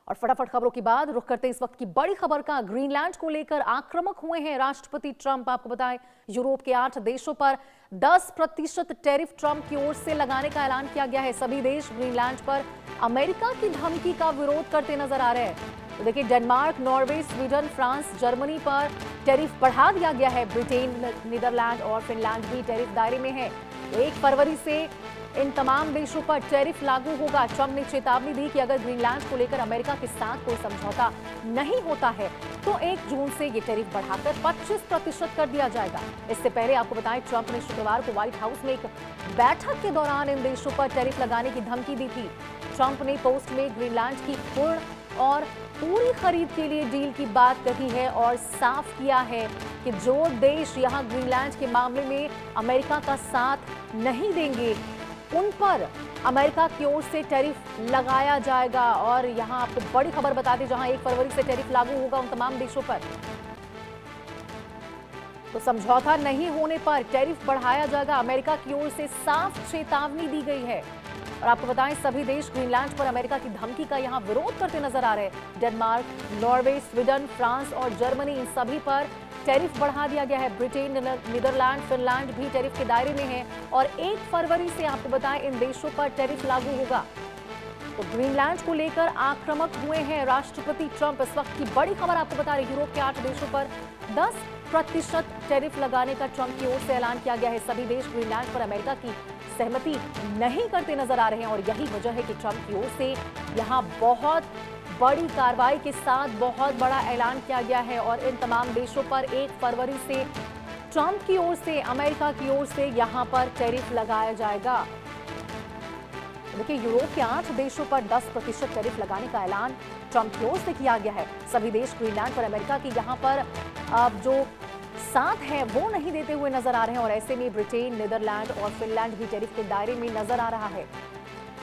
और फटाफट खबरों के बाद रुख करते इस वक्त की बड़ी खबर का। ग्रीनलैंड को लेकर आक्रामक हुए हैं राष्ट्रपति ट्रंप। आपको बताएं, यूरोप के 8 देशों पर 10% टैरिफ ट्रंप की ओर से लगाने का ऐलान किया गया है। सभी देश ग्रीनलैंड पर अमेरिका की धमकी का विरोध करते नजर आ रहे हैं। तो देखिए, Denmark, Norway, Sweden, France, Germany पर टैरिफ बढ़ा दिया गया है। ब्रिटेन, नीदरलैंड और फिनलैंड भी टैरिफ दायरे में है। 1 फरवरी से इन तमाम देशों पर टैरिफ लागू होगा। ट्रंप ने चेतावनी दी कि अगर ग्रीनलैंड को लेकर अमेरिका के साथ कोई समझौता नहीं होता है तो 1 जून से ये टैरिफ बढ़ाकर 25% कर दिया जाएगा। इससे पहले आपको बताएं, ट्रंप ने शुक्रवार को व्हाइट हाउस में एक बैठक के दौरान इन देशों पर टैरिफ लगाने की धमकी दी थी। ट्रंप ने पोस्ट में ग्रीनलैंड की पूर्ण और पूरी खरीद के लिए डील की बात कही है और साफ किया है कि जो देश यहां ग्रीनलैंड के मामले में अमेरिका का साथ नहीं देंगे उन पर अमेरिका की ओर से टैरिफ लगाया जाएगा। और यहां आपको बड़ी खबर बता दें, जहां 1 फरवरी से टैरिफ लागू होगा उन तमाम देशों पर, तो समझौता नहीं होने पर टैरिफ बढ़ाया जाएगा। अमेरिका की ओर से साफ चेतावनी दी गई है। और आपको बताएं, सभी देश ग्रीनलैंड पर अमेरिका की धमकी का यहां विरोध करते नजर आ रहे हैं। डेनमार्क, नॉर्वे, स्वीडन, फ्रांस और जर्मनी, इन सभी पर टैरिफ बढ़ा दिया गया है। ब्रिटेन, नीदरलैंड, फिनलैंड भी टैरिफ के दायरे में है। और 1 फरवरी से आपको बताएं, इन देशों पर टैरिफ लागू होगा। तो ग्रीनलैंड को लेकर आक्रामक हुए हैं राष्ट्रपति ट्रंप। इस वक्त की बड़ी खबर आपको बता रहे, यूरोप के 8 देशों पर 10% टैरिफ लगाने का ट्रंप की ओर से ऐलान किया गया है। सभी देश ग्रीनलैंड पर अमेरिका की सहमति नहीं करते नजर आ रहे हैं और यही वजह है कि ट्रंप की ओर से यहां बहुत बड़ी कार्रवाई के साथ बहुत बड़ा ऐलान किया गया है। और इन तमाम देशों पर 1 फरवरी से ट्रंप की ओर से, अमेरिका की ओर से यहां पर टैरिफ लगाया जाएगा। देखिए, यूरोप के 8 देशों पर 10% टैरिफ लगाने का ऐलान ट्रंप की ओर से किया गया है। सभी देश ग्रीनलैंड पर अमेरिका की यहां पर अब जो साथ है वो नहीं देते हुए नजर आ रहे हैं। और ऐसे में ब्रिटेन, नीदरलैंड और फिनलैंड भी टैरिफ के दायरे में नजर आ रहा है।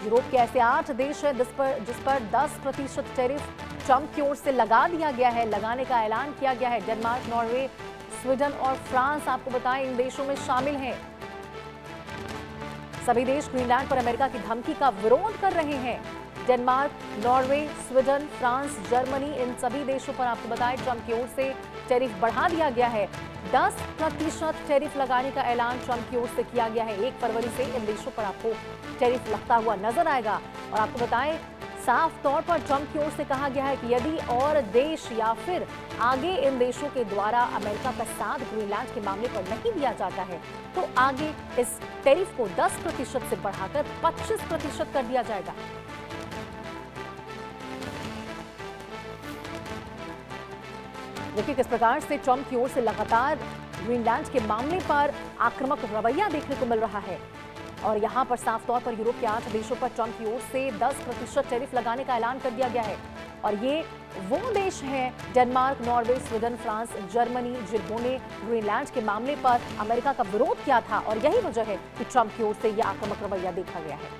यूरोप के ऐसे 8 देश हैं जिस पर 10% टैरिफ ट्रंप की ओर से लगा दिया गया है, लगाने का ऐलान किया गया है। डेनमार्क, नॉर्वे, स्वीडन और फ्रांस, आपको बताएं, इन देशों में शामिल हैं। सभी देश ग्रीनलैंड पर अमेरिका की धमकी का विरोध कर रहे हैं। Denmark, Norway, Sweden, France, Germany, इन सभी देशों पर आपको बताएं, ट्रंप की ओर से टैरिफ बढ़ा दिया गया है। 10% टैरिफ लगाने का ऐलान ट्रंप की ओर से किया गया है। 1 फरवरी से इन देशों पर आपको टैरिफ लगता हुआ नजर आएगा। और आपको बताएं, साफ तौर पर ट्रंप की ओर से कहा गया है कि यदि और देश या फिर आगे इन देशों के द्वारा अमेरिका का साथ ग्रीनलैंड के मामले पर नहीं दिया जाता है तो आगे इस टैरिफ को 10% से बढ़ाकर 25% कर दिया जाएगा। देखिए, किस प्रकार से ट्रंप की ओर से लगातार ग्रीनलैंड के मामले पर आक्रामक रवैया देखने को मिल रहा है। और यहां पर साफ तौर पर यूरोप के 8 देशों पर ट्रंप की ओर से 10% टैरिफ लगाने का ऐलान कर दिया गया है। और ये वो देश हैं, Denmark, Norway, Sweden, France, Germany, जिन्होंने ग्रीनलैंड के मामले पर अमेरिका का विरोध किया था। और यही वजह है कि ट्रंप की ओर से यह आक्रामक रवैया देखा गया है।